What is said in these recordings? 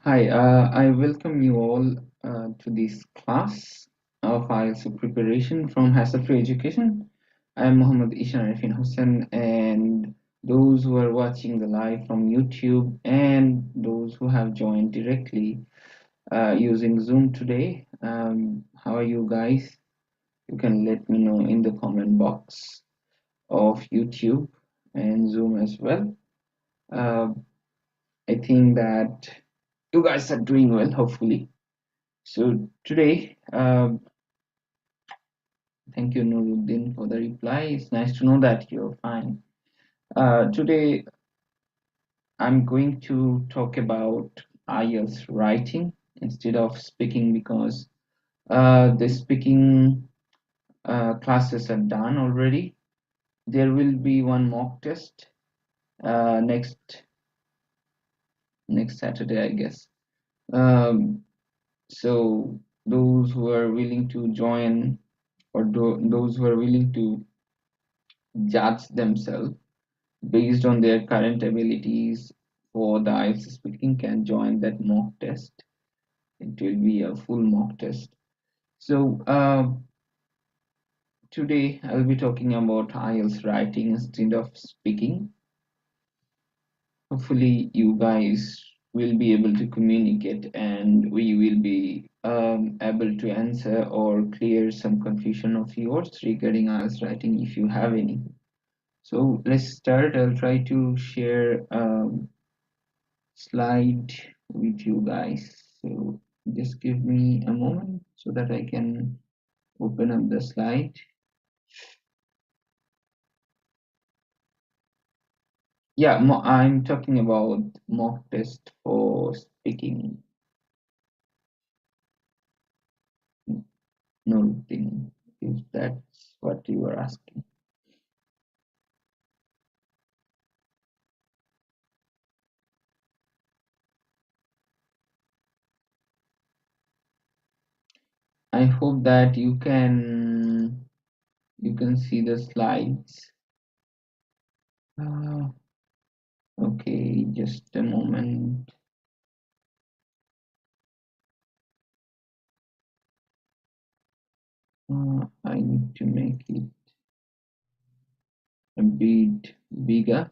Hi, I welcome you all to this class of IELTS preparation from Hassle-Free Education. I am Mohammed Ishan Arifin Hussain, and those who are watching the live from YouTube and those who have joined directly using Zoom today. How are you guys? You can let me know in the comment box of YouTube and Zoom as well. Uh, I think that you guys are doing well, hopefully. So today, thank you, Nuruddin, for the reply. It's nice to know that you're fine. Today, I'm going to talk about IELTS writing instead of speaking because the speaking classes are done already. There will be one mock test next Saturday, I guess. Um, so those who are willing to join or those who are willing to judge themselves based on their current abilities for the IELTS speaking can join that mock test. It will be a full mock test. So today I'll be talking about IELTS writing instead of speaking. Hopefully you guys will be able to communicate and we will be able to answer or clear some confusion of yours regarding IELTS writing if you have any. So let's start. I'll try to share slide with you guys. So just give me a moment so that I can open up the slide. Yeah, I'm talking about mock test for speaking. No thing, if that's what you are asking. I hope that you can see the slides. Okay, just a moment. I need to make it a bit bigger.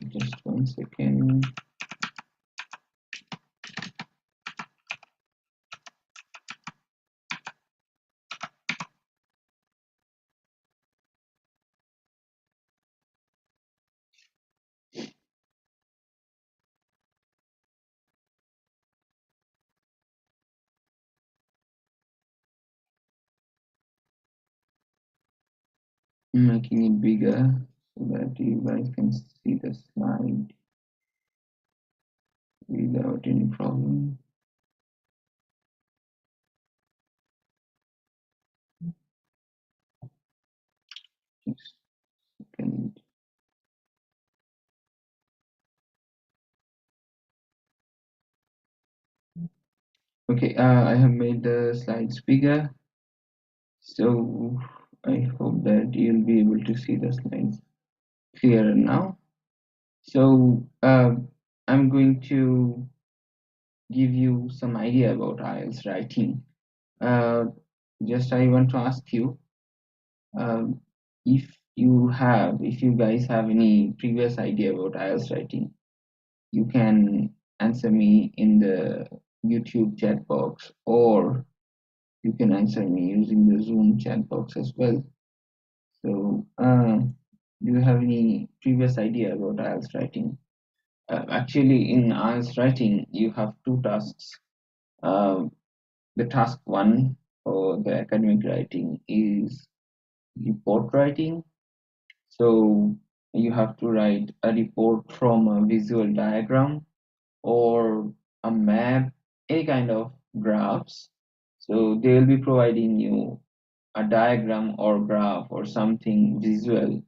Just 1 second. Making it bigger so that you guys can see the slide without any problem. Just a second. Okay, I have made the slides bigger, so I hope that you'll be able to see the slides clearer now. So I'm going to give you some idea about IELTS writing. Just I want to ask you, if you guys have any previous idea about IELTS writing, you can answer me in the YouTube chat box, or you can answer me using the Zoom chat box as well. So, do you have any previous idea about IELTS writing? Actually, in IELTS writing, you have two tasks. The task one for the academic writing is report writing. So you have to write a report from a visual diagram or a map, any kind of graphs. So they will be providing you a diagram or graph or something visual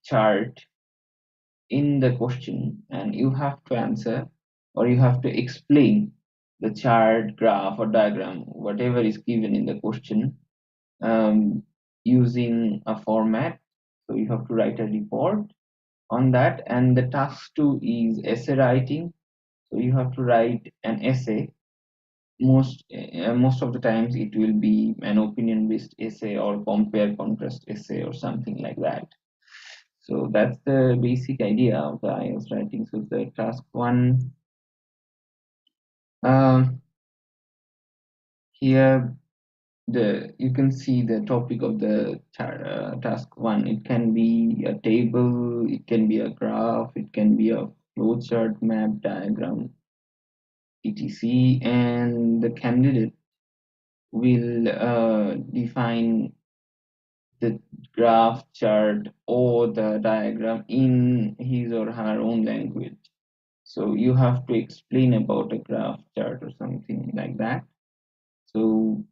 chart in the question, and you have to answer or you have to explain the chart, graph, or diagram, whatever is given in the question, um, using a format. So you have to write a report on that. And the task two is essay writing. So you have to write an essay. Most of the times it will be an opinion based essay or compare contrast essay or something like that. So that's the basic idea of the IELTS writing. So the task one, um, here the you can see the topic of the task one. It can be a table, it can be a graph, it can be a flowchart, map, diagram, etc. And the candidate will define the graph, chart, or the diagram in his or her own language. So you have to explain about a graph, chart, or something like that. So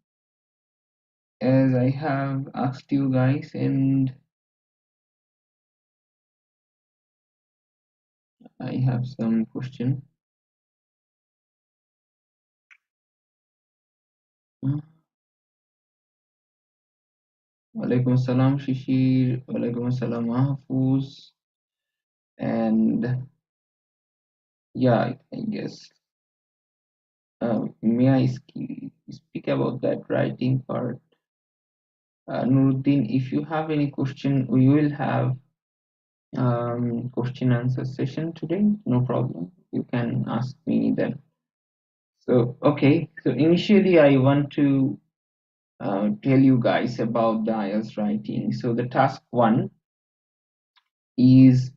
as I have asked you guys, and I have some question. Walaikum assalam Shishir, Walaikum assalam Mahfuz, and yeah, I guess may I speak about that writing part? Nuruddin, if you have any question, we will have question answer session today. No problem. You can ask me then. So okay. So initially, I want to tell you guys about the IELTS writing. So the task one is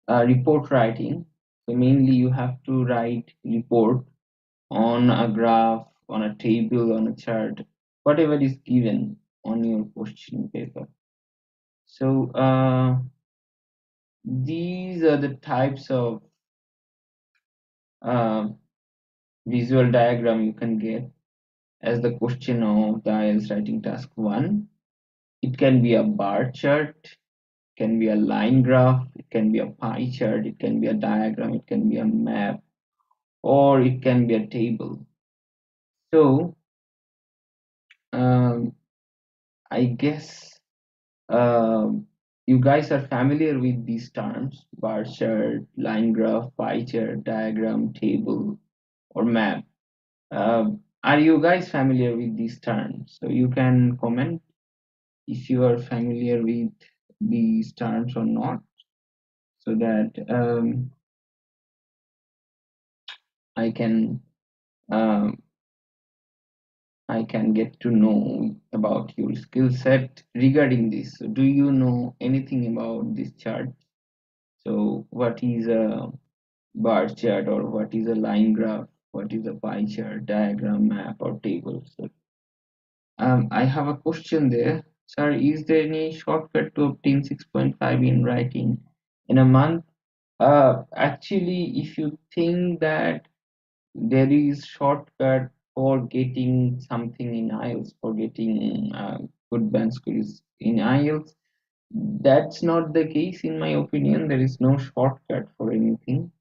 report writing. So mainly, you have to write report on a graph, on a table, on a chart, whatever is given on your question paper. So these are the types of uh, visual diagram you can get as the question of the IELTS writing task 1. It can be a bar chart, it can be a line graph, it can be a pie chart, it can be a diagram, it can be a map, or it can be a table. So I guess you guys are familiar with these terms: bar chart, line graph, pie chart, diagram, table, or map. Are you guys familiar with these terms? So you can comment if you are familiar with these terms or not, so that I can um, I can get to know about your skill set regarding this. So do you know anything about this chart? So what is a bar chart, or what is a line graph? What is a pie chart, diagram, map, or table? So I have a question there. Sir, is there any shortcut to obtain 6.5 in writing in a month? Actually, if you think that there is shortcut for getting something in IELTS, for getting good band scores in IELTS, that's not the case in my opinion. There is no shortcut for anything.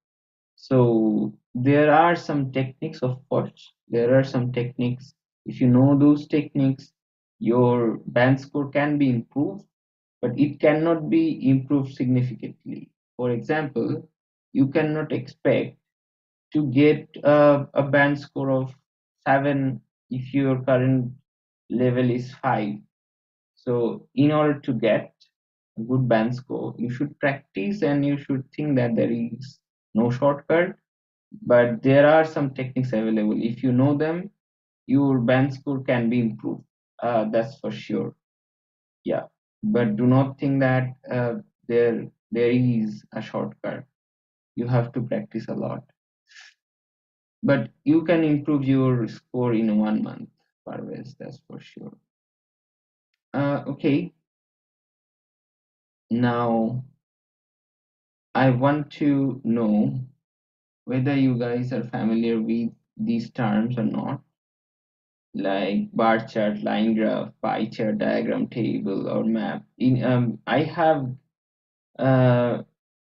So there are some techniques, of course. There are some techniques. If you know those techniques, your band score can be improved, but it cannot be improved significantly. For example, you cannot expect to get a band score of 7 if your current level is 5. So in order to get a good band score, you should practice, and you should think that there is no shortcut, but there are some techniques available. If you know them, your band score can be improved. That's for sure. Yeah, but do not think that there is a shortcut. You have to practice a lot, but you can improve your score in 1 month, Parvez, that's for sure. Okay, now I want to know whether you guys are familiar with these terms or not, like bar chart, line graph, pie chart, diagram, table, or map. In I have uh,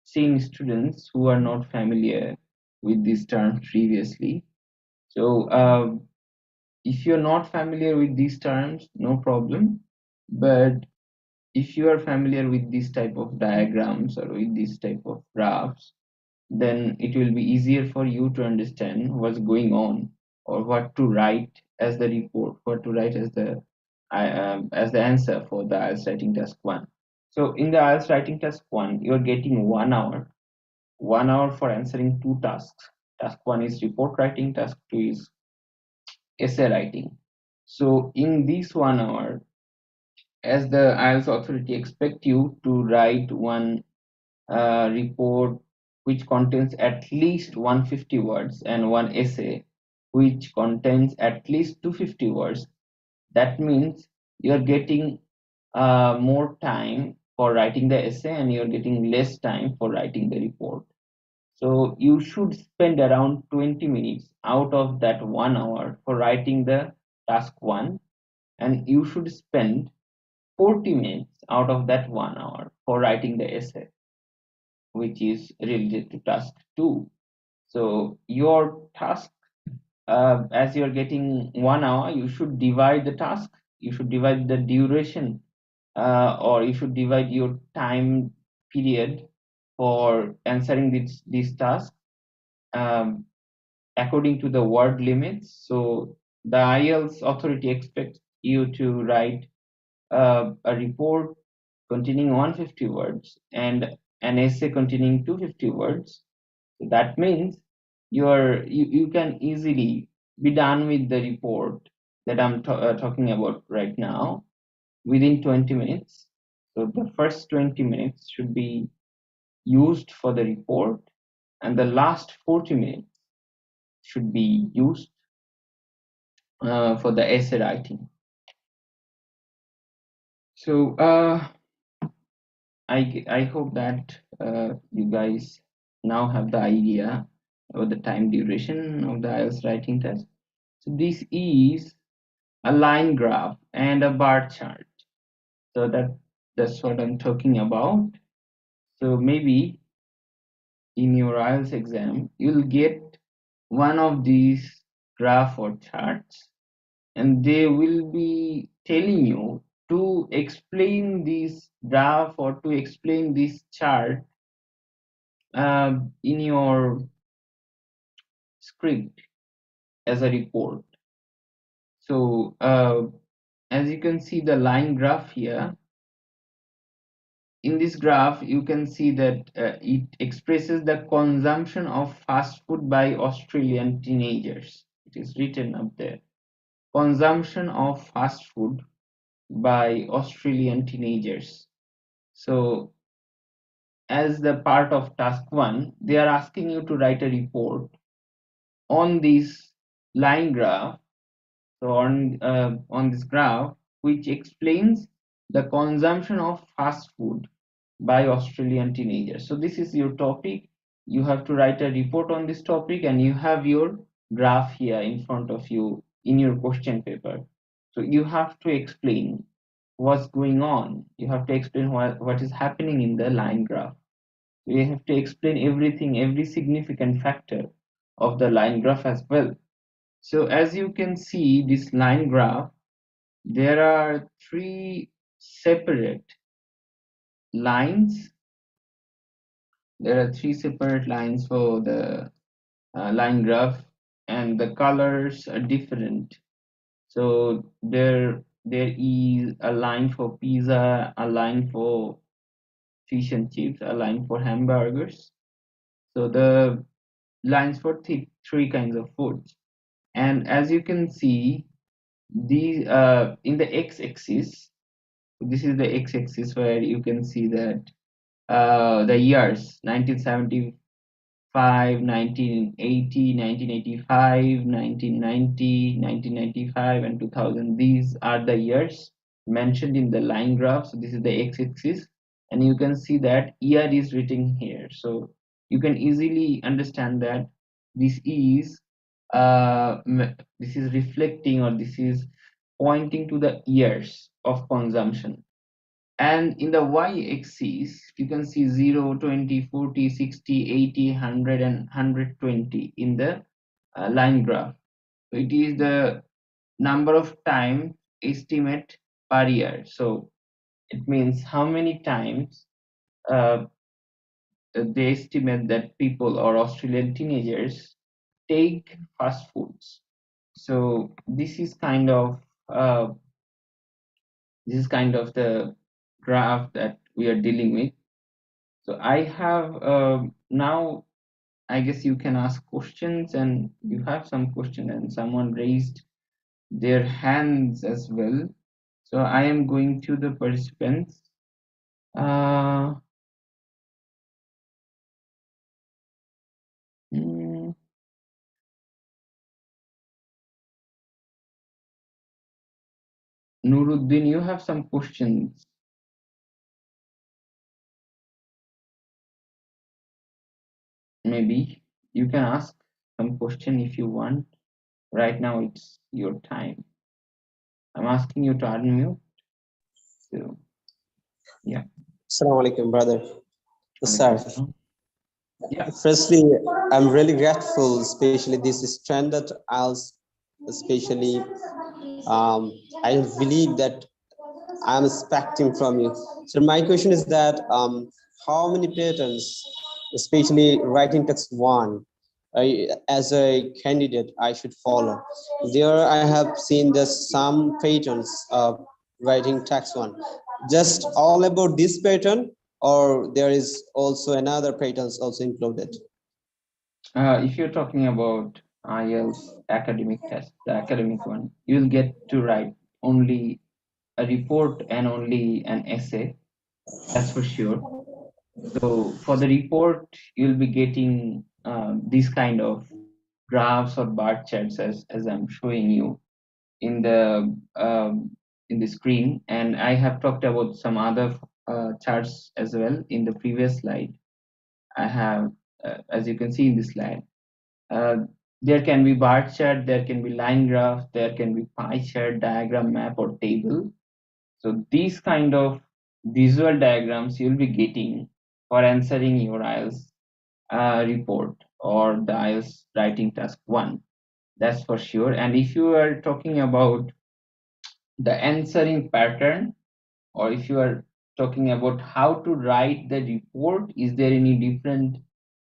seen students who are not familiar with these terms previously. So if you're not familiar with these terms, no problem. But if you are familiar with this type of diagrams or with this type of graphs, then it will be easier for you to understand what's going on, or what to write as the report, what to write as the answer for the IELTS writing task 1. So in the IELTS writing task 1, you're getting 1 hour, 1 hour for answering two tasks. Task 1 is report writing, task 2 is essay writing. So in this 1 hour, as the IELTS authority expect you to write one report which contains at least 150 words, and one essay which contains at least 250 words. That means you're getting more time for writing the essay, and you're getting less time for writing the report. So you should spend around 20 minutes out of that 1 hour for writing the task 1, and you should spend 40 minutes out of that 1 hour for writing the essay, which is related to task 2. So your task, as you're getting 1 hour, you should divide the task, you should divide the duration, or you should divide your time period for answering this task um, according to the word limits. So the IELTS authority expects you to write a report containing 150 words and an essay containing 250 words. So that means you can easily be done with the report that I'm talking about right now within 20 minutes. So the first 20 minutes should be used for the report, and the last 40 minutes should be used for the essay writing. So I hope that you guys now have the idea about the time duration of the IELTS writing test. So this is a line graph and a bar chart. So that's what I'm talking about. So maybe in your IELTS exam, you'll get one of these graph or charts, and they will be telling you to explain this graph or to explain this chart in your script as a report. So as you can see the line graph here, in this graph you can see that it expresses the consumption of fast food by Australian teenagers. It is written up there, consumption of fast food by Australian teenagers. So as the part of task 1, they are asking you to write a report on this line graph. So on this graph, which explains the consumption of fast food by Australian teenagers. So this is your topic. You have to write a report on this topic, and you have your graph here in front of you in your question paper. So you have to explain what's going on. You have to explain what is happening in the line graph. You have to explain everything, every significant factor of the line graph as well. So as you can see, this line graph, there are three separate lines. There are three separate lines for the line graph, and the colors are different. So there is a line for pizza, a line for fish and chips, a line for hamburgers. So the lines for three kinds of foods. And as you can see, these in the x-axis, this is the x-axis where you can see that the years 1975, 1980, 1985, 1990, 1995, and 2000. These are the years mentioned in the line graph. So this is the x-axis, and you can see that year is written here. So you can easily understand that this is this is reflecting, or this is pointing to the years of consumption. And in the y-axis, you can see 0, 20, 40, 60, 80, 100, and 120 in the line graph. So it is the number of times estimate per year. So it means how many times uh, they estimate that people or Australian teenagers take fast foods. So uh, this is kind of the graph that we are dealing with. So I have now. I guess you can ask questions, and you have some question, and someone raised their hands as well. So I am going to the participants. Uh, mm, Nuruddin, you have some questions. Maybe you can ask some question if you want. Right now it's your time. I'm asking you to unmute. So yeah. Assalamu alaikum, brother. Sir, Alaikum. Yeah. firstly, I'm really grateful, especially this standard IELTS, especially I believe that I'm expecting from you. So my question is that how many patterns, especially writing text one, as a candidate, I should follow? There I have seen there's some patterns of writing text one. Just all about this pattern, or there is also another patterns also included? If you're talking about IELTS academic test, the academic one, you'll get to write only a report and only an essay. That's for sure. So for the report, you'll be getting these kind of graphs or bar charts as I'm showing you in the screen, and I have talked about some other charts as well in the previous slide. I have, as you can see in this slide, uh, there can be bar chart, there can be line graph, there can be pie chart, diagram, map, or table. So these kind of visual diagrams you'll be getting for answering your IELTS report or the IELTS writing task 1. That's for sure. And if you are talking about the answering pattern, or if you are talking about how to write the report, is there any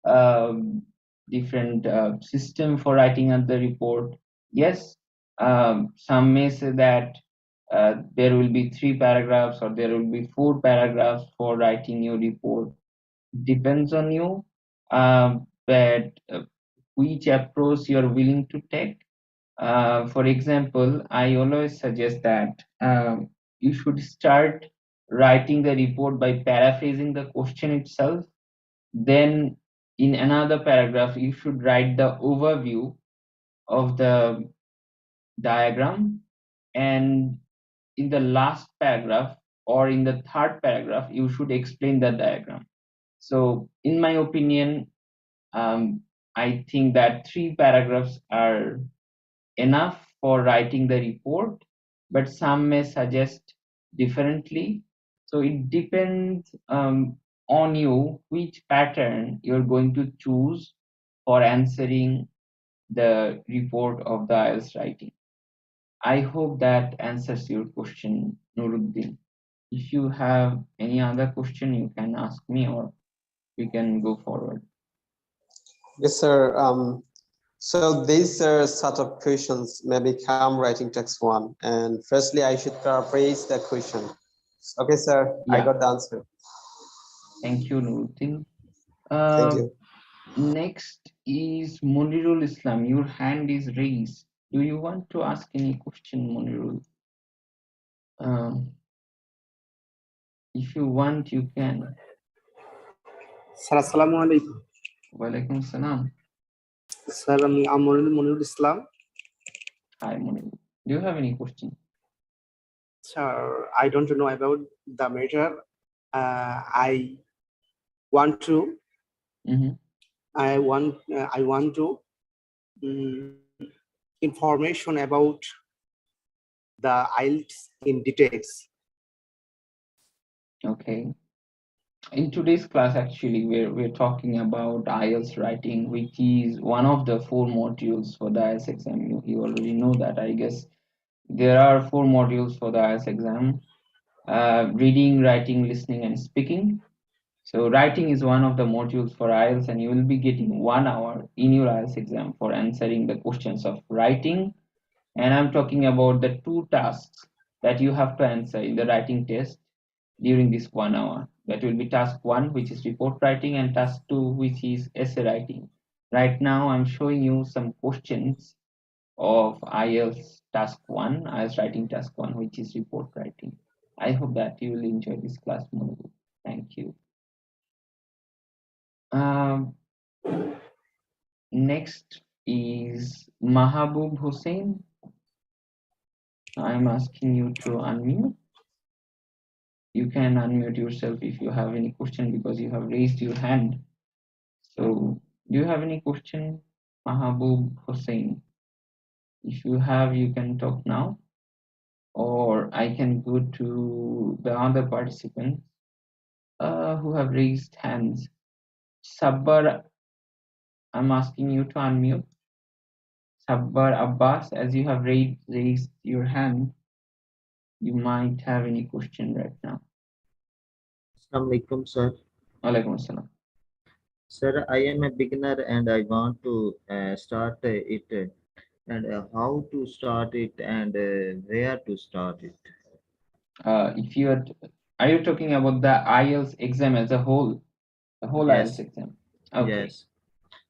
um, different system for writing out the report? Yes. Some may say that there will be 3 paragraphs or there will be 4 paragraphs for writing your report. Depends on you, but which approach you're willing to take. For example, I always suggest that you should start writing the report by paraphrasing the question itself. Then, in another paragraph, you should write the overview of the diagram. And in the last paragraph or in the third paragraph, you should explain the diagram. So, in my opinion, I think that 3 paragraphs are enough for writing the report, but some may suggest differently. So it depends on you which pattern you're going to choose for answering the report of the IELTS writing. I hope that answers your question, Nuruddin. If you have any other question, you can ask me or we can go forward. Yes, sir. So these are sort of questions may become writing text one. And firstly, I should paraphrase the question. Okay, sir, I got the answer. Thank you, Nuruddin. Thank you. Next is Monirul Islam. Your hand is raised. Do you want to ask any question, Monirul? If you want, you can. Assalamu alaikum. Walaikum salam. Sir, I'm Monirul Islam. Hi, Monirul. Do you have any question? Sir, I don't know about the matter. I want to. I want to information about the IELTS in details. Okay. In today's class, actually, we're talking about IELTS writing, which is one of the 4 modules for the IELTS exam. You already know that, I guess. There are 4 modules for the IELTS exam: reading, writing, listening, and speaking. So writing is one of the modules for IELTS, and you will be getting 1 hour in your IELTS exam for answering the questions of writing. And I'm talking about the 2 tasks that you have to answer in the writing test during this 1 hour. That will be task 1, which is report writing, and task 2, which is essay writing. Right now, I'm showing you some questions of IELTS task 1, IELTS writing task 1, which is report writing. I hope that you will enjoy this class more. Thank you. Next is Mahabub Hussein. I'm asking you to unmute. You can unmute yourself if you have any question, because you have raised your hand. So, do you have any question, Mahabub Hussein? If you have, you can talk now, or I can go to the other participants who have raised hands. Sabbar, I'm asking you to unmute. Sabbar Abbas, as you have raised your hand, you might have any question right now. Assalamualaikum, sir. Walaikum assalam. Sir, I am a beginner and I want to start it and how to start it and where to start it. If you are you talking about the IELTS exam as a whole, the whole Yes. IELTS exam? Okay. Yes.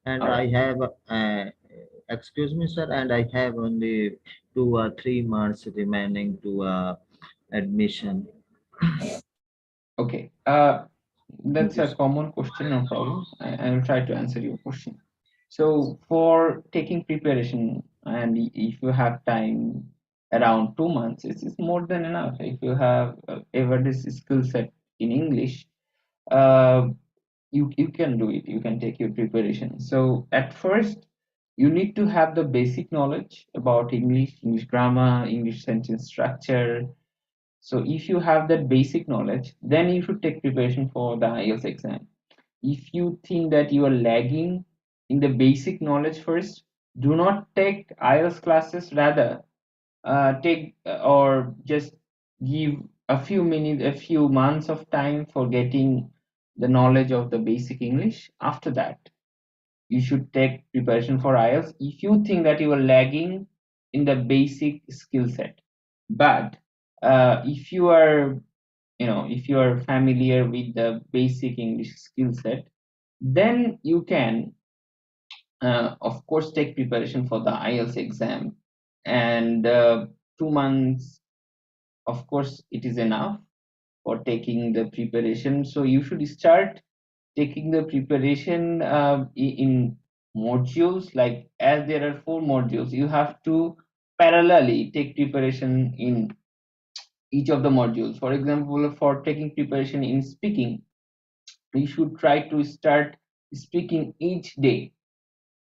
And All right. I have, excuse me, sir, and I have only 2 or 3 months remaining to admission. Okay. That's a common question, no problem. I will try to answer your question. So for taking preparation, and if you have time around 2 months, it's more than enough. If you have ever this skill set in English, uh, you can do it. You can take your preparation. So at first, you need to have the basic knowledge about English grammar, English sentence structure. So if you have that basic knowledge, then you should take preparation for the IELTS exam. If you think that you are lagging in the basic knowledge first, do not take IELTS classes. Rather, take or just give a few minutes, a few months of time for getting the knowledge of the basic English. After that, you should take preparation for IELTS if you think that you are lagging in the basic skill set. But if you are, if you are familiar with the basic English skill set, then you can, of course, take preparation for the IELTS exam. And 2 months, of course, it is enough for taking the preparation. So you should start taking the preparation in modules. Like, as there are 4 modules, you have to parallelly take preparation in each of the modules. For example, for taking preparation in speaking, you should try to start speaking each day.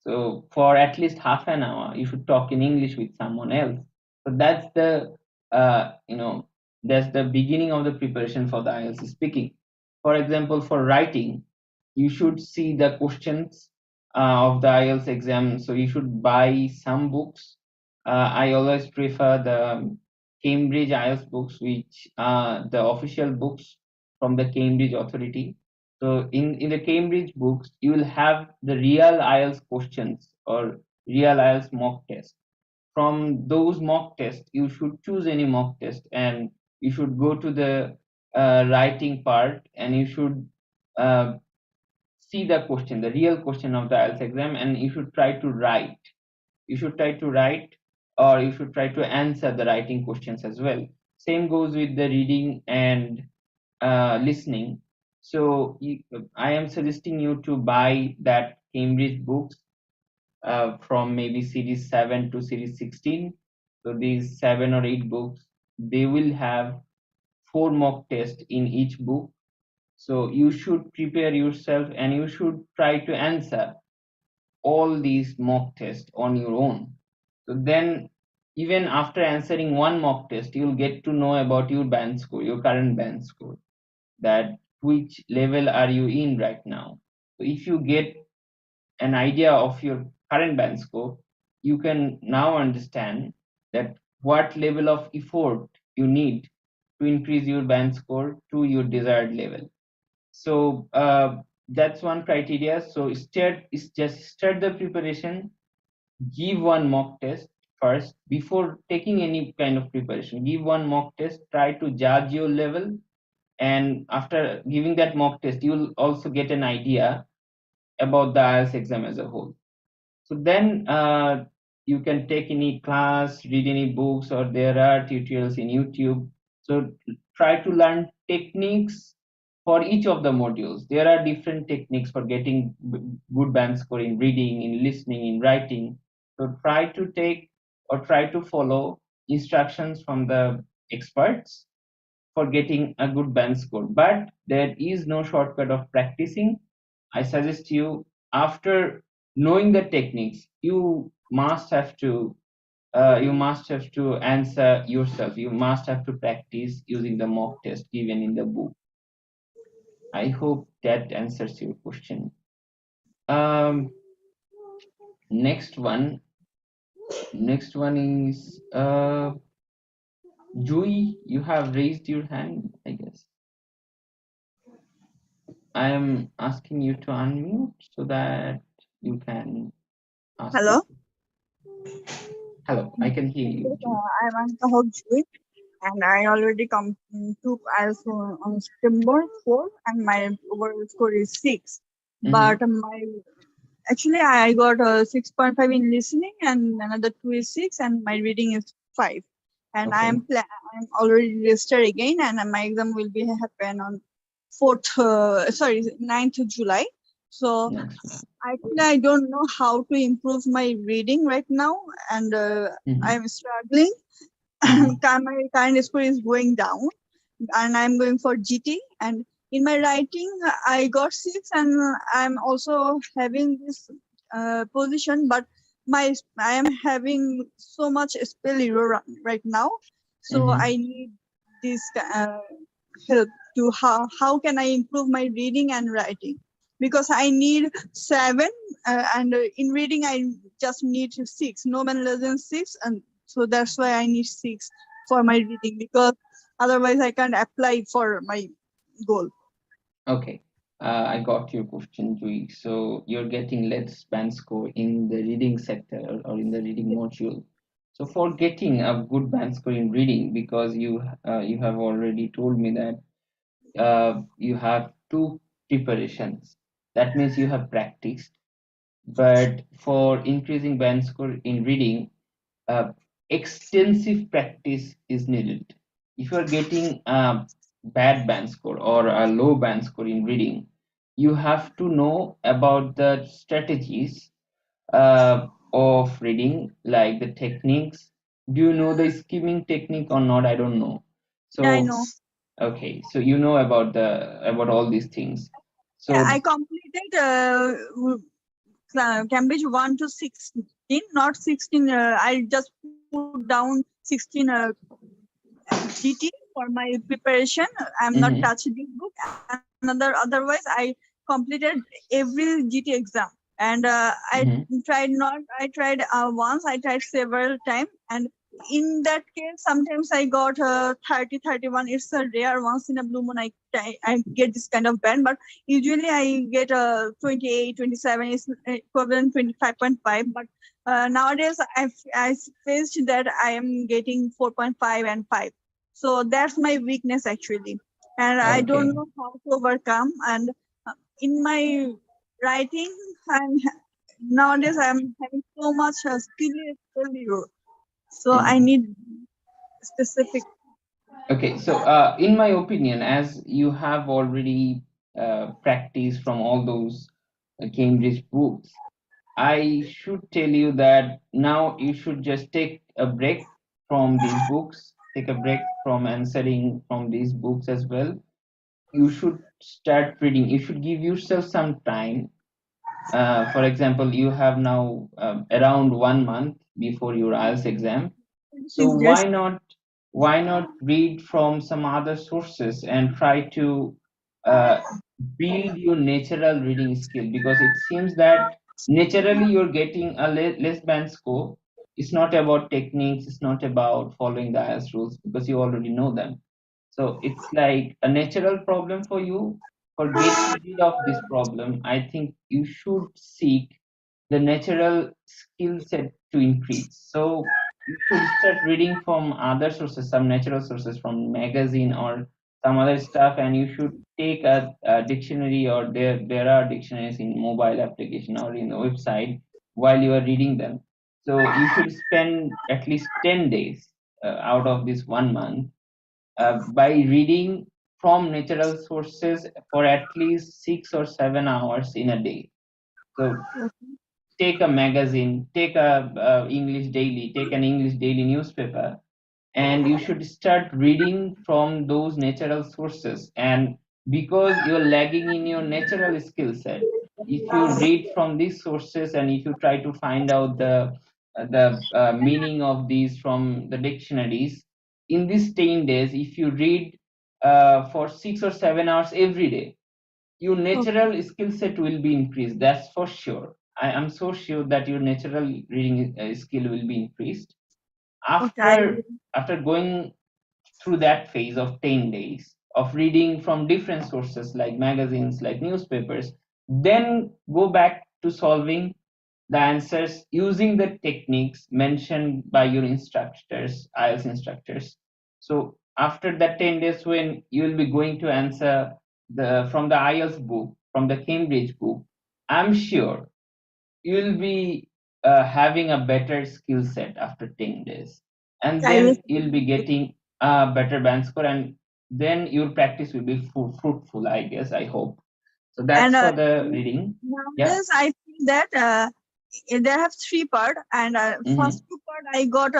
So for at least half an hour, you should talk in English with someone else. So that's the that's the beginning of the preparation for the IELTS speaking. For example, for writing, you should see the questions of the IELTS exam. So you should buy some books. I always prefer the Cambridge IELTS books, which are the official books from the Cambridge Authority. So in the Cambridge books, you will have the real IELTS questions or real IELTS mock test. From those mock tests, you should choose any mock test, and you should go to the writing part, and you should uh, see the question, the real question of the IELTS exam, and you should try to write. You should try to write, or you should try to answer the writing questions as well. Same goes with the reading and listening. So I am suggesting you to buy that Cambridge books from maybe series 7 to series 16. So these 7 or 8 books, they will have 4 mock tests in each book. So you should prepare yourself, and you should try to answer all these mock tests on your own. So then, even after answering one mock test, you'll get to know about your band score, your current band score, that which level are you in right now. So if you get an idea of your current band score, you can now understand that what level of effort you need to increase your band score to your desired level. So that's one criteria. So just start the preparation, give one mock test first before taking any kind of preparation. Give one mock test, try to judge your level, and after giving that mock test, you'll also get an idea about the IELTS exam as a whole. So then you can take any class, read any books, or there are tutorials in YouTube. So try to learn techniques for each of the modules. There are different techniques for getting good band score in reading, in listening, in writing. So try to take or try to follow instructions from the experts for getting a good band score. But there is no shortcut of practicing. I suggest you, after knowing the techniques, you must have to answer yourself. You must have to practice using the mock test given in the book. I hope that answers your question. Next one is Joey. You have raised your hand, I guess. I am asking you to unmute so that you can ask. Hello. Hello, I can hear you. I'm Untitled Chapter, and I already took IELTS on September 4, and my overall score is 6. But actually I got a 6.5 in listening, and another 2 is 6, and my reading is 5. And Okay. I'm already registered again, and my exam will be happen on 9th of July. So actually, I don't know how to improve my reading right now, and I'm struggling. My current score is going down, and I'm going for GT. And in my writing, I got 6, and I'm also having this position, but I am having so much spell error right now. So I need this help to how can I improve my reading and writing, because I need 7 and in reading I just need 6, no less than 6, and so that's why I need 6 for my reading, because otherwise I can't apply for my goal. Okay, I got your question, Joey. So you're getting less band score in the reading sector or in the reading module. So for getting a good band score in reading, because you have already told me that you have 2 preparations. That means you have practiced. But for increasing band score in reading, extensive practice is needed. If you are getting a bad band score or a low band score in reading, you have to know about the strategies of reading, like the techniques. Do you know the skimming technique or not? I don't know. So yeah, I know. Okay, so you know about all these things. So yeah, I completed Cambridge 1 to 16, not 16. I just put down 16 GT for my preparation. I'm not touching this book. Otherwise, I completed every GT exam. And I tried once, I tried several times. And in that case, sometimes I got 30, 31. It's a rare, once in a blue moon I get this kind of band. But usually I get 28, 27, is equivalent 25.5. But nowadays I faced that I am getting 4.5 and 5. So that's my weakness actually. And I don't know how to overcome. And in my writing, nowadays I'm having so much skill error. So I need specific. Okay, so in my opinion, as you have already practiced from all those Cambridge books, I should tell you that now you should just take a break from these books, take a break from answering from these books as well. You should start reading. You should give yourself some time. For example, you have now around 1 month before your IELTS exam. So why not read from some other sources and try to build your natural reading skill, because it seems that naturally you're getting a less band score. It's not about techniques, it's not about following the IELTS rules, because you already know them. So it's like a natural problem for you. For getting rid of this problem, I think you should seek the natural skill set to increase. So you should start reading from other sources, some natural sources from magazine or some other stuff, and you should take a dictionary, or there are dictionaries in mobile application or in the website while you are reading them. So you should spend at least 10 days out of this 1 month by reading from natural sources for at least 6 or 7 hours in a day. So take a magazine, take a English daily, take an English daily newspaper, and you should start reading from those natural sources. And because you're lagging in your natural skill set, if you read from these sources and if you try to find out the meaning of these from the dictionaries, in these 10 days, if you read for 6 or 7 hours every day, your natural skill set will be increased. That's for sure. I am so sure that your natural reading skill will be increased Okay. after going through that phase of 10 days of reading from different sources like magazines, like newspapers. Then go back to solving the answers using the techniques mentioned by your instructors, IELTS instructors. So after that 10 days, when you will be going to answer from the IELTS book, from the Cambridge book, I'm sure you will be having a better skill set after 10 days, and I will. then you'll be getting a better band score, and then your practice will be fruitful, I guess, I hope. So And that's for the reading. Yeah. nowadays I feel that they have 3 part, and first 2 part I got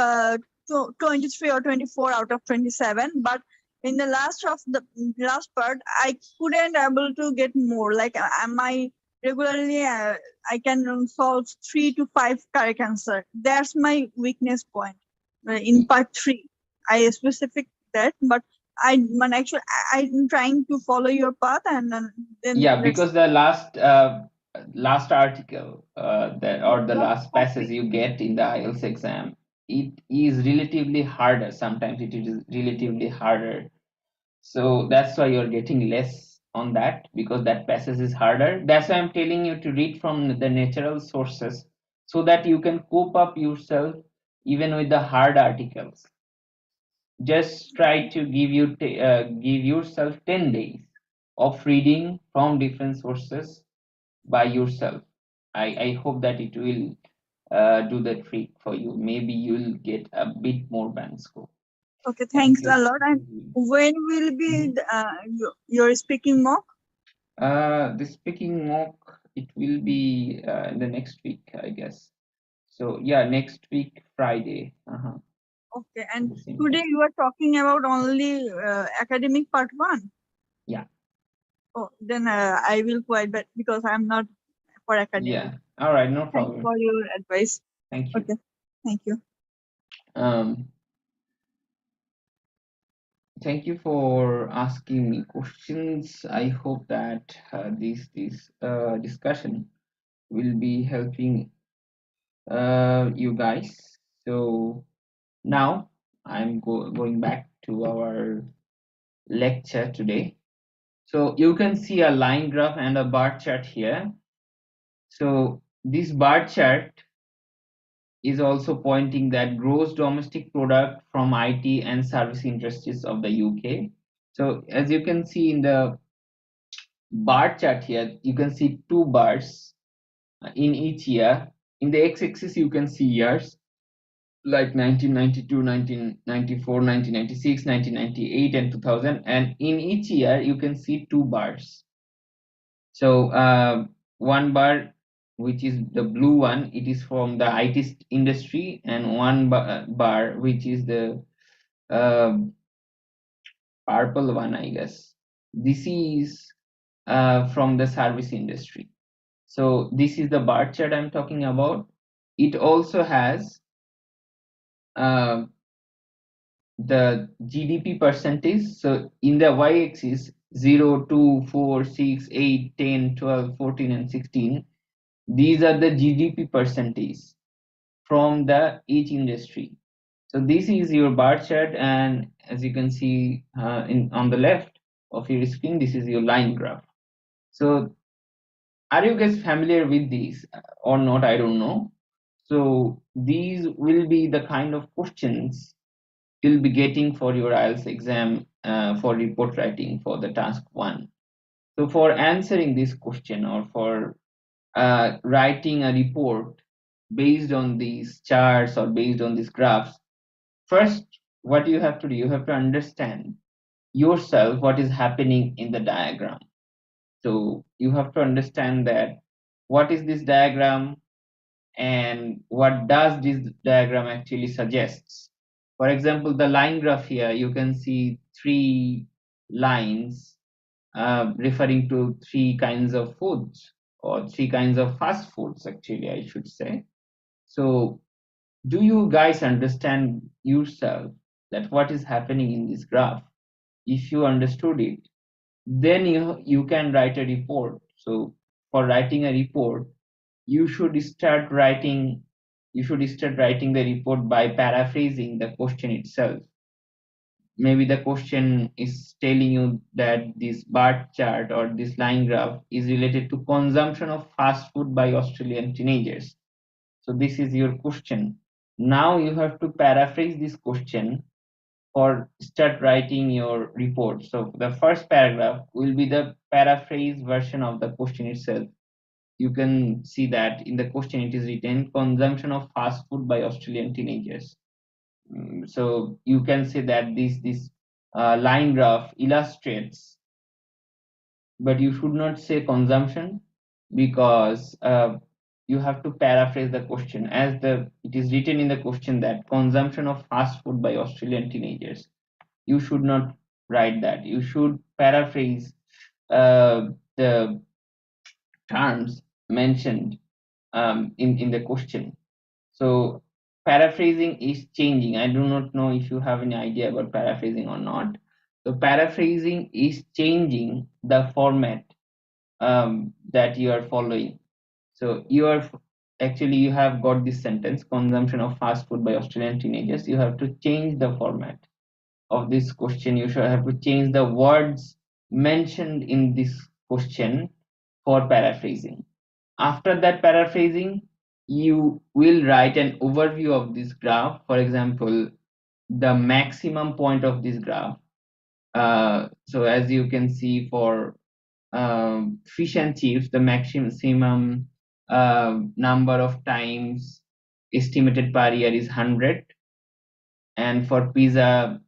23 or 24 out of 27, but in the last part I couldn't able to get more. Like my regularly I can solve 3 to 5 correct answer. That's my weakness point. In part 3 I specific that, but I'm trying to follow your path, and then Yeah, because the last article the last passage you get in the IELTS exam, it is relatively harder. Sometimes it is relatively harder. So that's why you're getting less on that, because that passage is harder. That's why I'm telling you to read from the natural sources, so that you can cope up yourself even with the hard articles. Just try to give yourself 10 days of reading from different sources by yourself. I hope that it will do the trick for you. Maybe you'll get a bit more band score. Okay, thanks a lot. And when will be your speaking mock? The speaking mock, it will be in the next week, I guess. So yeah, next week, Friday. Okay, and today you are talking about only academic part 1. Yeah. Oh, then I will quite bet, because I'm not for academic. Yeah. All right, no problem. Thanks for your advice. Thank you. Okay, thank you. Thank you for asking me questions. I hope that this discussion will be helping you guys. So now I'm going back to our lecture today. So you can see a line graph and a bar chart here. So this bar chart is also pointing that gross domestic product from IT and service industries of the UK. So as you can see in the bar chart here, you can see 2 bars in each year. In the x-axis, you can see years like 1992, 1994, 1996, 1998, and 2000. And in each year, you can see 2 bars. So 1 bar, which is the blue one, it is from the IT industry, and 1 bar, which is the purple one, I guess. This is from the service industry. So this is the bar chart I'm talking about. It also has the GDP percentage. So in the y-axis, 0, 2, 4, 6, 8, 10, 12, 14, and 16. These are the GDP percentage from each industry. So this is your bar chart, and as you can see on the left of your screen, this is your line graph. So are you guys familiar with these or not? I don't know. So these will be the kind of questions you'll be getting for your IELTS exam for report writing for the task 1. So for answering this question or for writing a report based on these charts or based on these graphs, first what you have to do, you have to understand yourself what is happening in the diagram. So you have to understand that what is this diagram and what does this diagram actually suggests. For example, the line graph here, you can see 3 lines referring to 3 kinds of foods or 3 kinds of fast foods, actually, I should say. So do you guys understand yourself that what is happening in this graph? If you understood it, then you can write a report. So for writing a report, you should start writing the report by paraphrasing the question itself. Maybe the question is telling you that this bar chart or this line graph is related to consumption of fast food by Australian teenagers. So this is your question. Now you have to paraphrase this question or start writing your report. So the first paragraph will be the paraphrase version of the question itself. You can see that in the question it is written consumption of fast food by Australian teenagers. So you can say that this line graph illustrates, but you should not say consumption because you have to paraphrase the question as it is written in the question that consumption of fast food by Australian teenagers. You should not write that. You should paraphrase the terms mentioned in the question. So paraphrasing is changing. I do not know if you have any idea about paraphrasing or not. So paraphrasing is changing the format that you are following. So you have got this sentence, consumption of fast food by Australian teenagers. You have to change the format of this question. You should have to change the words mentioned in this question for paraphrasing. After that paraphrasing, you will write an overview of this graph. For example, the maximum point of this graph. So as you can see for fish and chips, the maximum number of times estimated per year is 100. And for pizza,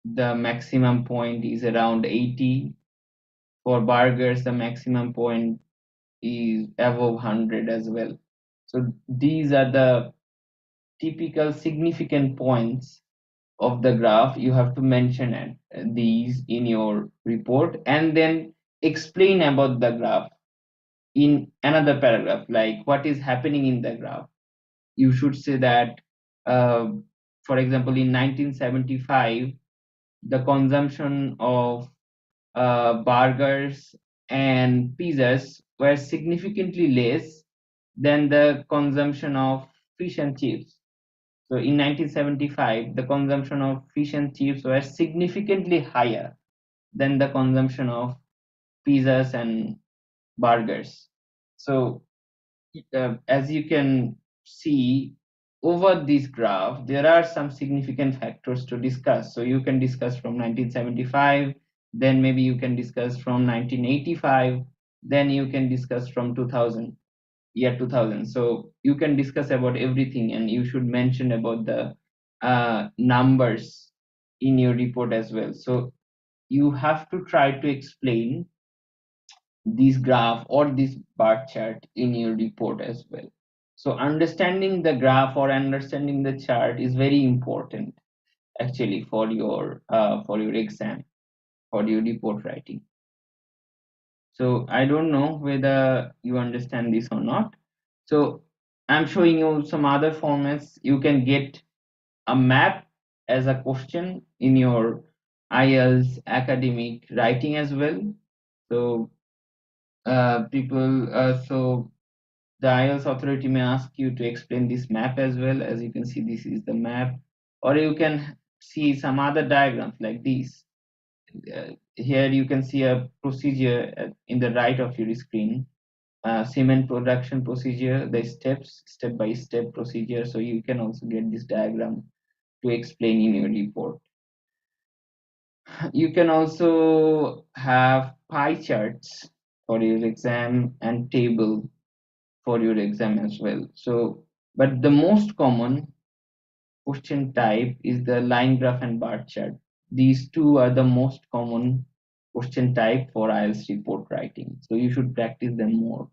the maximum point is around 80. For burgers, the maximum point is above 100 as well. So these are the typical significant points of the graph. You have to mention these in your report and then explain about the graph in another paragraph, like what is happening in the graph. You should say that, for example, in 1975, the consumption of burgers and pizzas were significantly less than the consumption of fish and chips. So in 1975, the consumption of fish and chips were significantly higher than the consumption of pizzas and burgers. So as you can see over this graph, there are some significant factors to discuss. So you can discuss from 1975, then maybe you can discuss from 1985, then you can discuss from 2000. So you can discuss about everything, and you should mention about the numbers in your report as well. So you have to try to explain this graph or this bar chart in your report as well. So understanding the graph or understanding the chart is very important actually for your exam, for your report writing. So I don't know whether you understand this or not. So I'm showing you some other formats. You can get a map as a question in your IELTS academic writing as well. So so the IELTS authority may ask you to explain this map as well. As you can see, this is the map, or you can see some other diagrams like these. Here you can see a procedure in the right of your screen, cement production procedure, the steps, step-by-step procedure. So you can also get this diagram to explain in your report. You can also have pie charts for your exam and table for your exam as well. So, but the most common question type is the line graph and bar chart. These two are the most common question type for IELTS report writing. So you should practice them more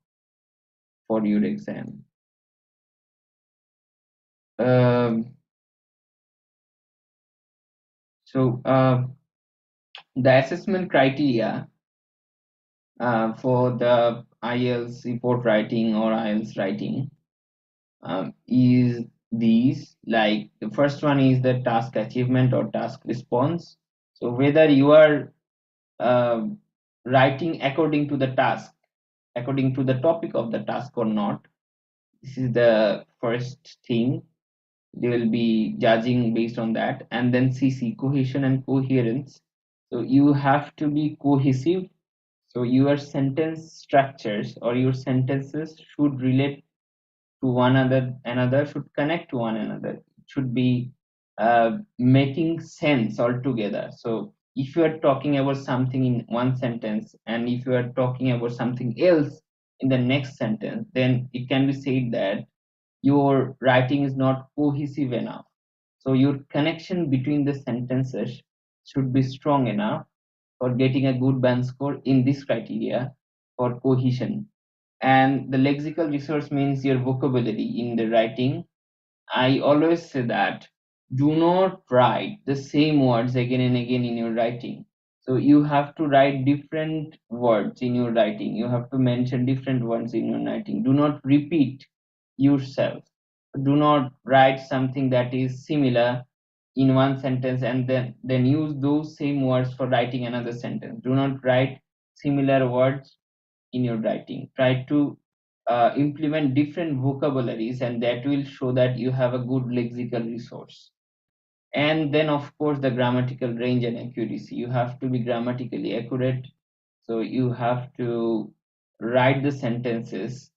for your exam. The assessment criteria for the IELTS report writing or IELTS writing is these. Like the first one is the task achievement or task response. So whether you are writing according to the task, according to the topic of the task or not, this is the first thing. They will be judging based on that. And then CC, cohesion and coherence. So you have to be cohesive. So your sentence structures or your sentences should relate to one another, should connect to one another, should be making sense altogether. So if you are talking about something in one sentence and if you are talking about something else in the next sentence, then it can be said that your writing is not cohesive enough. So your connection between the sentences should be strong enough for getting a good band score in this criteria for cohesion. And the lexical resource means your vocabulary in the writing. I always say that do not write the same words again and again in your writing. So you have to write different words in your writing. You have to mention different words in your writing. Do not repeat yourself. Do not write something that is similar in one sentence and then use those same words for writing another sentence. Do not write similar words in your writing. Try to implement different vocabularies, and that will show that you have a good lexical resource. And then of course the grammatical range and accuracy. You have to be grammatically accurate. So you have to write the sentences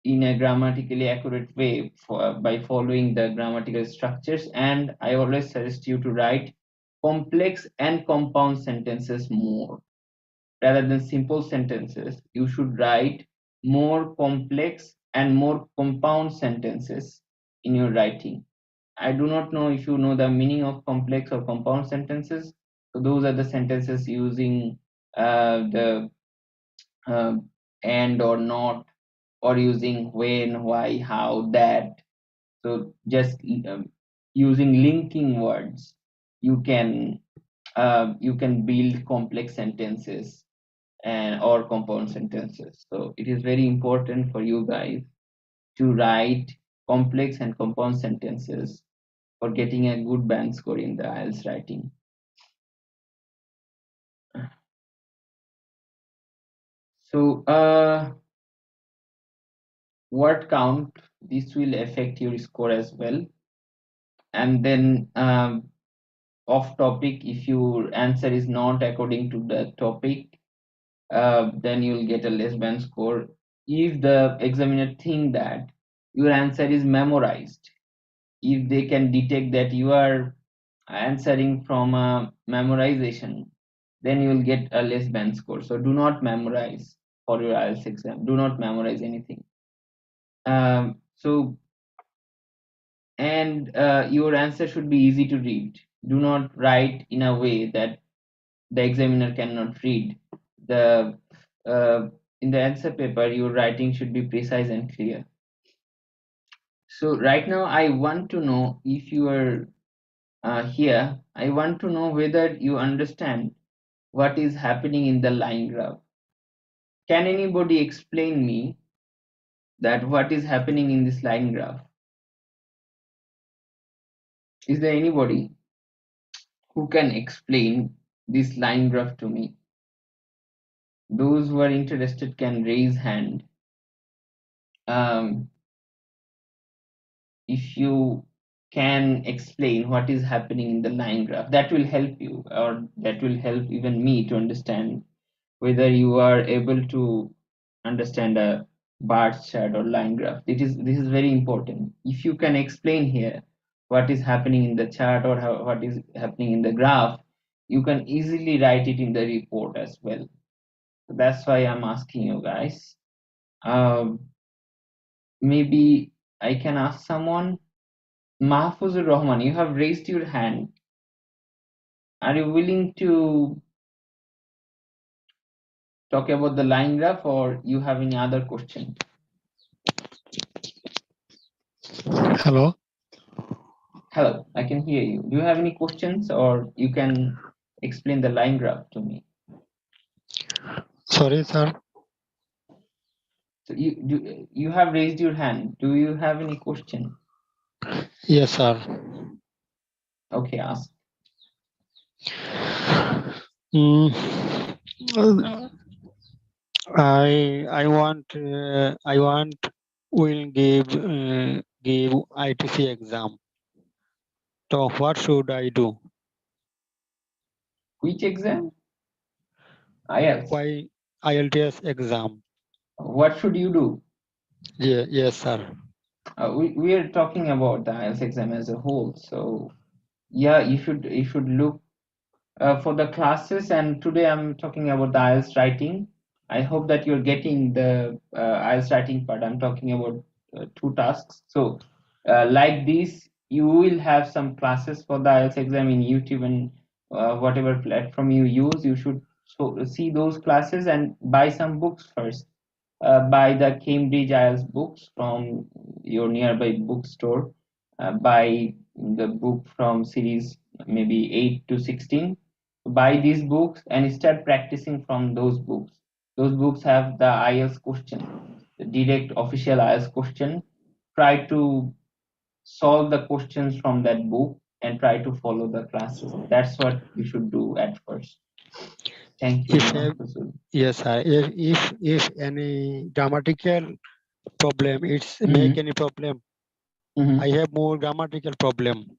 in a grammatically accurate way by following the grammatical structures. And I always suggest you to write complex and compound sentences more rather than simple sentences. You should write more complex and more compound sentences in your writing. I do not know if you know the meaning of complex or compound sentences. So those are the sentences using the and or not, or using when, why, how, that. So just using linking words, you can build complex sentences and or compound sentences. So it is very important for you guys to write complex and compound sentences for getting a good band score in the IELTS writing. So word count, this will affect your score as well. And then off topic, if your answer is not according to the topic, then you'll get a less band score. If the examiner think that your answer is memorized, if they can detect that you are answering from a memorization, then you will get a less band score. So do not memorize for your IELTS exam. Do not memorize anything. Your answer should be easy to read. Do not write in a way that the examiner cannot read. In the answer paper, your writing should be precise and clear. So right now, I want to know if you are here. I want to know whether you understand what is happening in the line graph. Can anybody explain me that what is happening in this line graph? Is there anybody? who can explain this line graph to me? Those who are interested can raise hand. If you can explain what is happening in the line graph, that will help you, or that will help even me to understand whether you are able to understand a bar chart or line graph. This is very important. If you can explain here what is happening in the chart or what is happening in the graph, you can easily write it in the report as well. So that's why I'm asking you guys. Maybe I can ask someone. Mahfuzur Rahman, you have raised your hand. Are you willing to talk about the line graph, or you have any other question? Hello. Hello, I can hear you. Do you have any questions, or you can explain the line graph to me? Sorry, sir. So you have raised your hand. Do you have any question? Yes, sir. Okay, ask. Mm, I want will give ITC exam. So what should I do? Which exam? IELTS. Why IELTS exam? What should you do? Yeah, yes, sir. We are talking about the IELTS exam as a whole. So yeah, you should look for the classes, and today I'm talking about the IELTS writing. I hope that you're getting the IELTS writing part. I'm talking about 2 tasks. So like this, you will have some classes for the IELTS exam in YouTube, and whatever platform you use, you should see those classes and buy some books first. Buy the Cambridge IELTS books from your nearby bookstore. Buy the book from series maybe 8 to 16. Buy these books and start practicing from those books. Those books have the IELTS question, the direct official IELTS question. Try to solve the questions from that book and try to follow the classes. That's what you should do at first. Thank you, Mahfuzul. Yes, sir. If any grammatical problem, it's make any problem. I have more grammatical problem.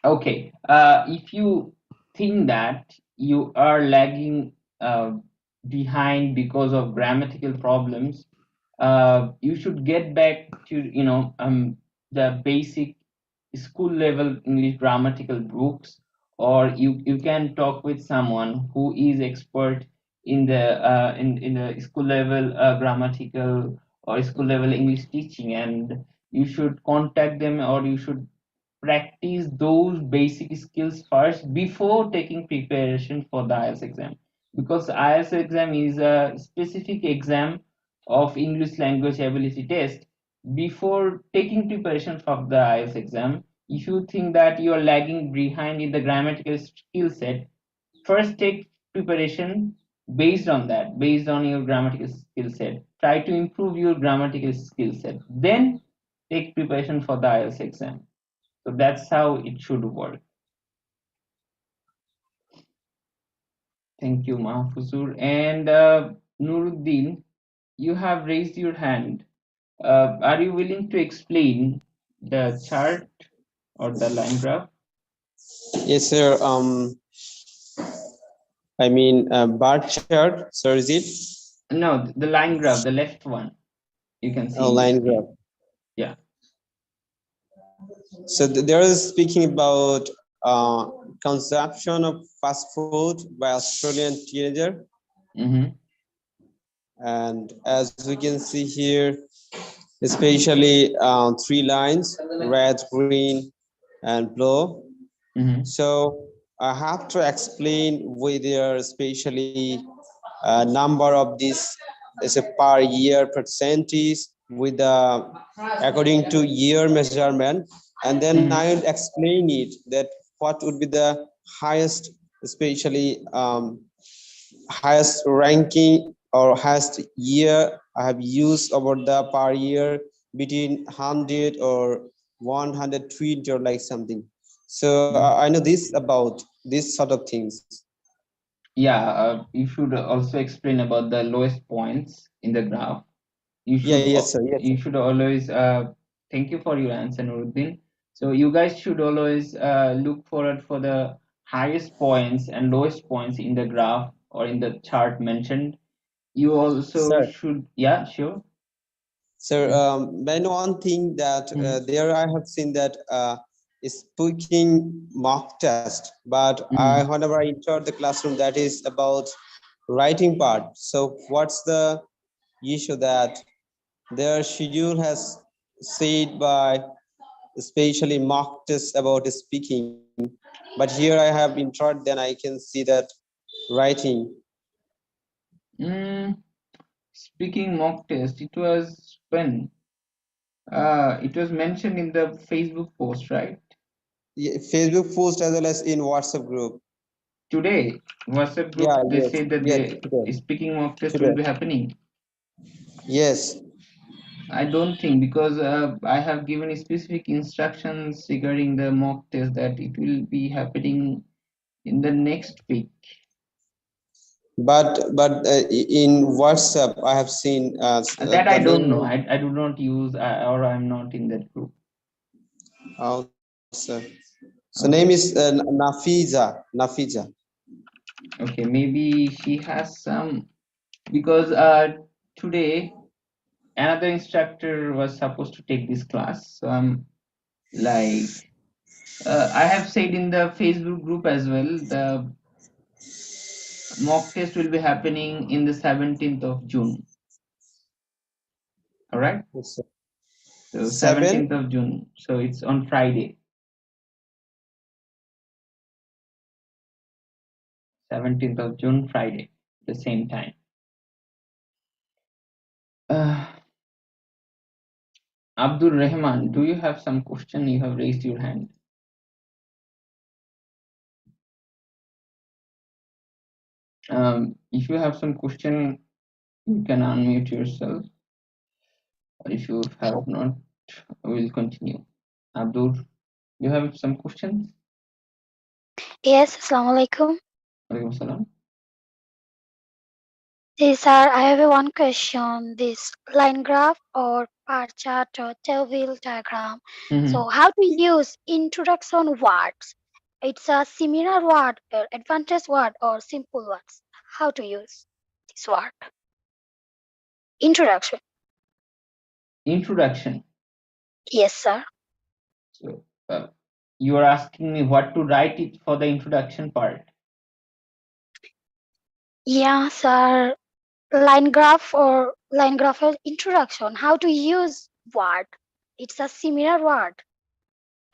Okay, if you think that you are lagging behind because of grammatical problems, you should get back to the basic school level English grammatical books, or you can talk with someone who is expert in the school level grammatical or school level English teaching, and you should contact them, or you should practice those basic skills first before taking preparation for the IELTS exam, because IELTS exam is a specific exam of English language ability test. Before taking preparation for the IELTS exam, if you think that you are lagging behind in the grammatical skill set, first take preparation based on that, based on your grammatical skill set. Try to improve your grammatical skill set, then take preparation for the IELTS exam. So that's how it should work. Thank you, Mahfuzur. And Nuruddin, you have raised your hand. Are you willing to explain the chart or the line graph? Yes, sir. I mean, bar chart. So is it? No, the line graph, the left one. You can see. Line graph. Yeah. So there is speaking about consumption of fast food by Australian teenager. And as we can see here, especially 3 lines, red, green, and blue. So I have to explain whether especially number of this is a per year percentage with according to year measurement, and then I will explain it that what would be the highest, especially highest ranking or highest year I have used over the per year between 100 or 120 or like something. So I know this about this sort of things. Yeah, you should also explain about the lowest points in the graph. You should Yes, sir. Yes, you sir. should always thank you for your answer, Nuruddin. So you guys should always look forward for the highest points and lowest points in the graph or in the chart mentioned. You also Sir, should, yeah, sure. sir, I know one thing that Mhm. there I have seen that speaking mock test, but Mhm. whenever I enter the classroom, that is about writing part. So what's the issue that their schedule has said by especially mock test about speaking, but here I have entered, then I can see that writing. Speaking mock test, it was when it was mentioned in the Facebook post, right? Facebook post as well as in WhatsApp group. Today, WhatsApp group, Yeah, they yes, said that yes, the today, speaking mock test will today. be happening. Yes, I don't think, because I have given specific instructions regarding the mock test that it will be happening in the next week. but in WhatsApp I have seen That the I don't know. name. I do not use, or I'm not in that group. Oh, sir. So name is Okay. Nafiza. Okay. Maybe she has some, because today another instructor was supposed to take this class. So I'm like, I have said in the Facebook group as well, the mock test will be happening in the 17th of June. All right. Yes, sir. So 7. 17th of June. So it's on Friday. 17th of June, Friday, the same time. Uh, Abdul Rahman, do you have some question? You have raised your hand. If you have some question, you can unmute yourself. Or if you have not, we'll continue. Abdul, you have some questions? Yes, Assalamu alaikum. Walaikum salam. Yes, sir, I have a one question. This line graph or bar chart or tailwheel diagram. So how to use introduction words? It's a seminar word, or advantage word, or simple words. How to use this word? Introduction. Introduction. Yes, sir. So you are asking me what to write it for the introduction part. Yeah, sir. Line graph or introduction. How to use word? It's a seminar word.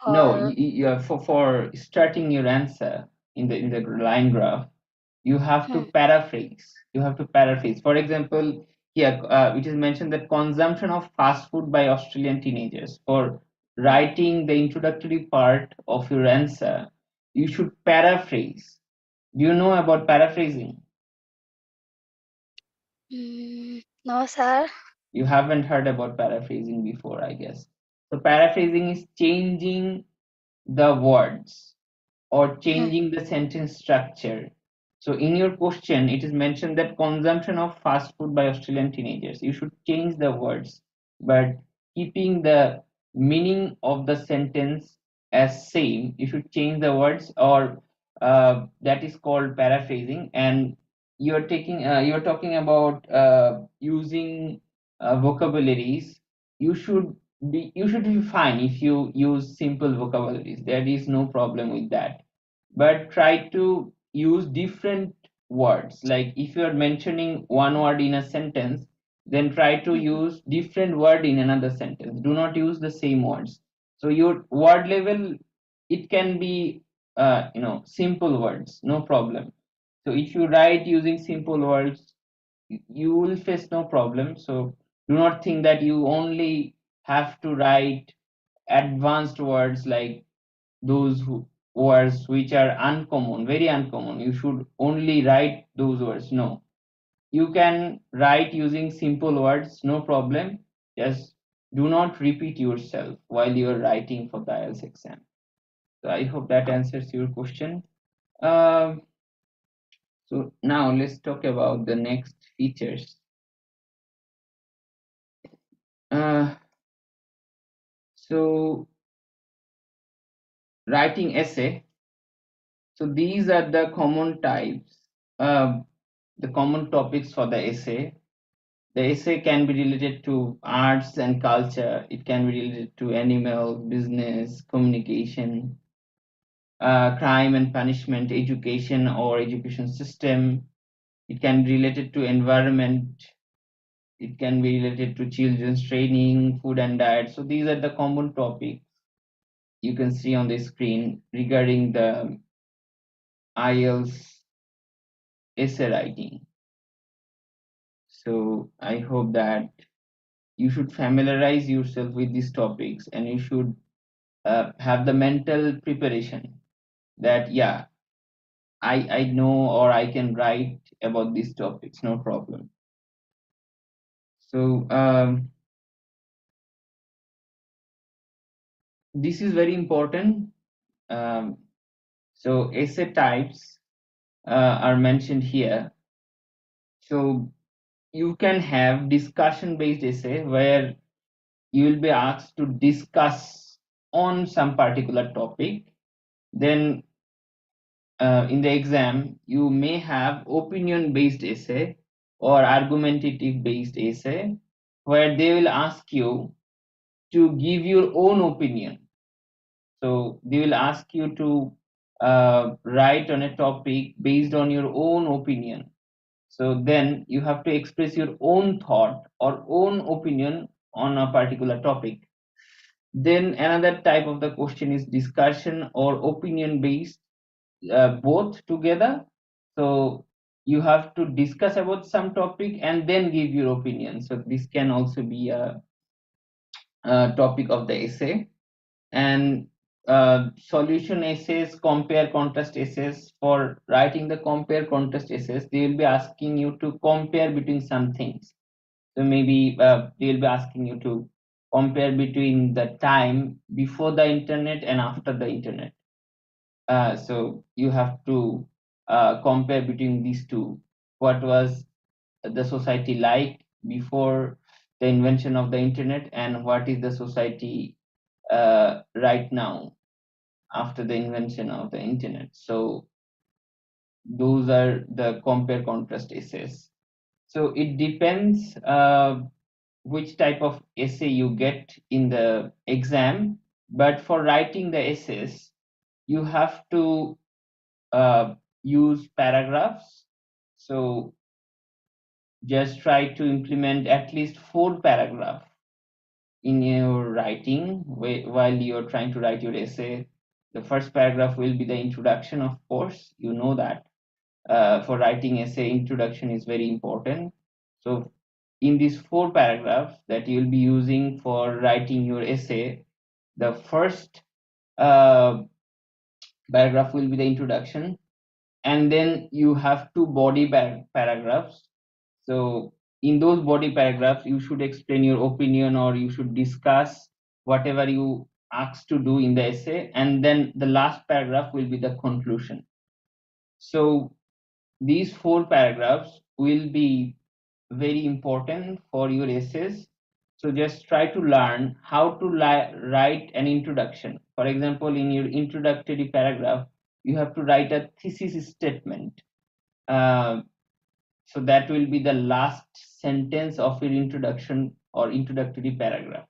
No, Or for starting your answer in the line graph, you have to paraphrase. You have to paraphrase. For example, here it is mentioned that consumption of fast food by Australian teenagers. For writing the introductory part of your answer, you should paraphrase. Do you know about paraphrasing? no, sir. You haven't heard about paraphrasing before, I guess. So paraphrasing is changing the words or changing the sentence structure. So in your question, it is mentioned that consumption of fast food by Australian teenagers. You should change the words, but keeping the meaning of the sentence as same. You should change the words, or that is called paraphrasing. And you're talking about using vocabularies. You should be fine if you use simple vocabularies. There is no problem with that, but try to use different words. Like if you are mentioning one word in a sentence, then try to use different word in another sentence. Do not use the same words. So your word level, it can be simple words, no problem. So if you write using simple words, you will face no problem. So do not think that you only have to write advanced words, like those words which are uncommon, very uncommon. You should only write those words. No, you can write using simple words, no problem. Just do not repeat yourself while you are writing for the IELTS exam. So I hope that answers your question. So now let's talk about the next features. So writing essay. So these are the common types, the common topics for the essay. The essay can be related to arts and culture. It can be related to animal, business, communication, crime and punishment, education or education system. It can be related to environment. It can be related to children's training, food and diet. So these are the common topics you can see on the screen regarding the IELTS essay writing. So I hope that you should familiarize yourself with these topics, and you should have the mental preparation that, yeah, I know or I can write about these topics, no problem. So this is very important. So essay types are mentioned here. So you can have discussion based essay where you will be asked to discuss on some particular topic. Then in the exam, you may have opinion based essay or argumentative based essay where they will ask you to give your own opinion. So they will ask you to write on a topic based on your own opinion. So then you have to express your own thought or own opinion on a particular topic. Then another type of the question is discussion or opinion based, both together. So you have to discuss about some topic and then give your opinion. So this can also be a topic of the essay. And solution essays, compare contrast essays. For writing the compare contrast essays, they will be asking you to compare between some things. So maybe they will be asking you to compare between the time before the internet and after the internet. So you have to compare between these two. What was the society like before the invention of the internet, and what is the society right now after the invention of the internet? So those are the compare contrast essays. So it depends which type of essay you get in the exam, but for writing the essays you have to use paragraphs. So just try to implement at least 4 paragraphs in your writing while you're trying to write your essay. The first paragraph will be the introduction, of course, you know that. For writing essay, introduction is very important. So in these 4 paragraphs that you'll be using for writing your essay, the first paragraph will be the introduction, and then you have 2 body paragraphs. So in those body paragraphs you should explain your opinion, or you should discuss whatever you asked to do in the essay, and then the last paragraph will be the conclusion. So these 4 paragraphs will be very important for your essays. So just try to learn how to write an introduction. For example, in your introductory paragraph, you have to write a thesis statement. So that will be the last sentence of your introduction or introductory paragraph.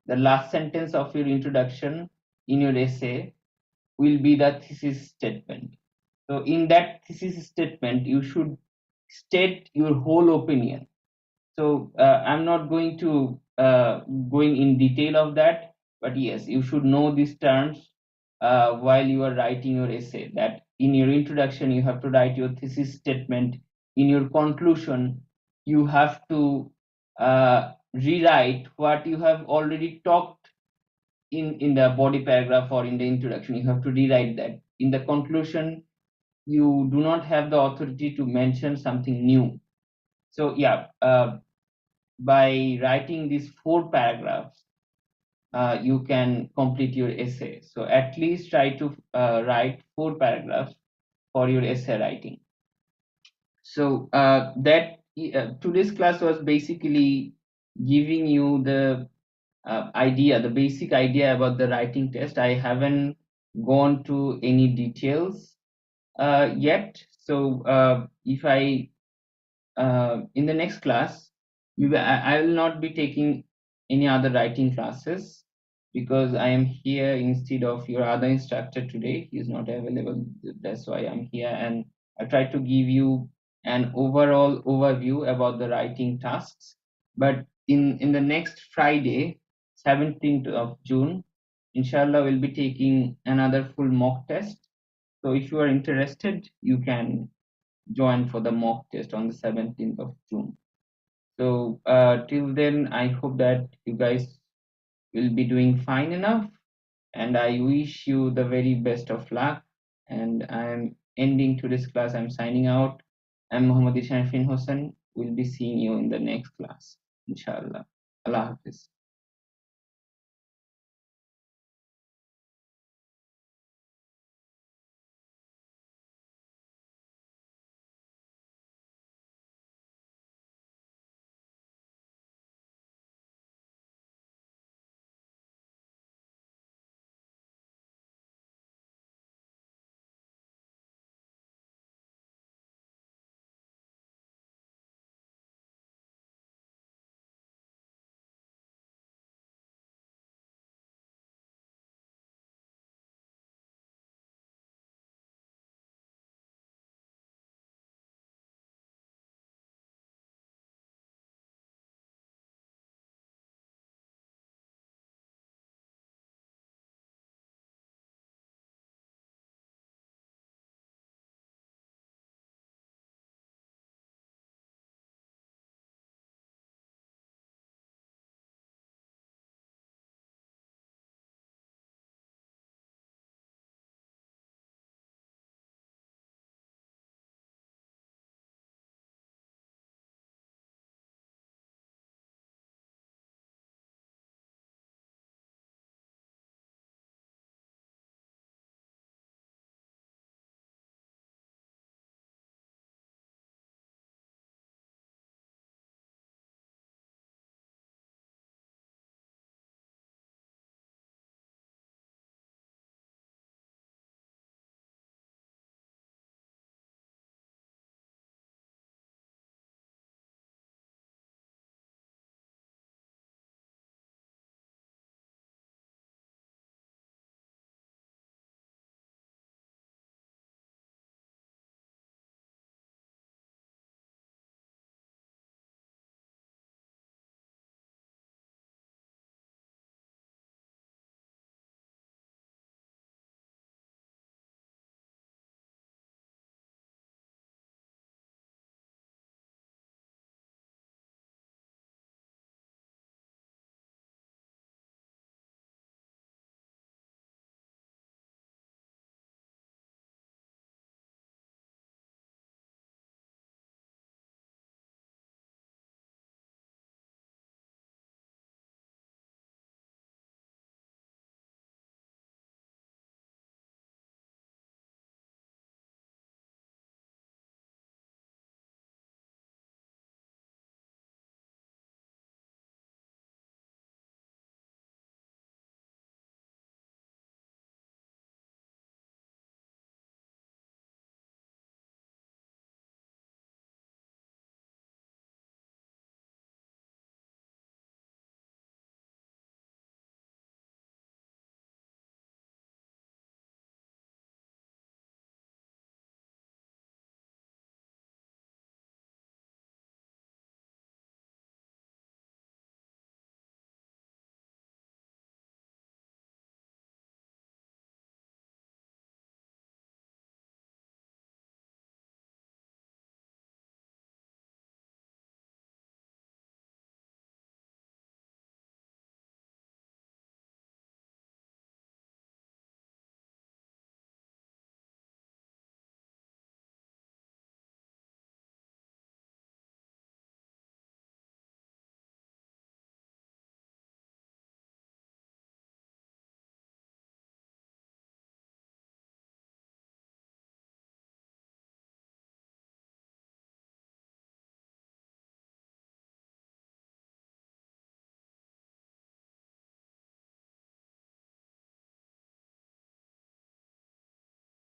The last sentence of your introduction in your essay will be the thesis statement. So in that thesis statement, you should state your whole opinion. So I'm not going to going in detail of that, but yes, you should know these terms while you are writing your essay. That in your introduction, you have to write your thesis statement. In your conclusion, you have to rewrite what you have already talked in the body paragraph or in the introduction. You have to rewrite that. In the conclusion, you do not have the authority to mention something new. So yeah, by writing these 4 paragraphs, you can complete your essay. So at least try to write 4 paragraphs for your essay writing. So today's class was basically giving you the the basic idea about the writing test. I haven't gone to any details yet. So if I in the next class, I will not be taking any other writing classes because I am here instead of your other instructor today. He is not available. That's why I'm here, and I try to give you an overall overview about the writing tasks. But in the next Friday, 17th of June, inshallah, we'll be taking another full mock test. So if you are interested, you can join for the mock test on the 17th of June. So till then, I hope that you guys will be doing fine enough, and I wish you the very best of luck. And I'm ending today's class. I'm signing out. I'm Muhammad Ishan Hossain. We'll be seeing you in the next class, inshallah. Allah Hafiz.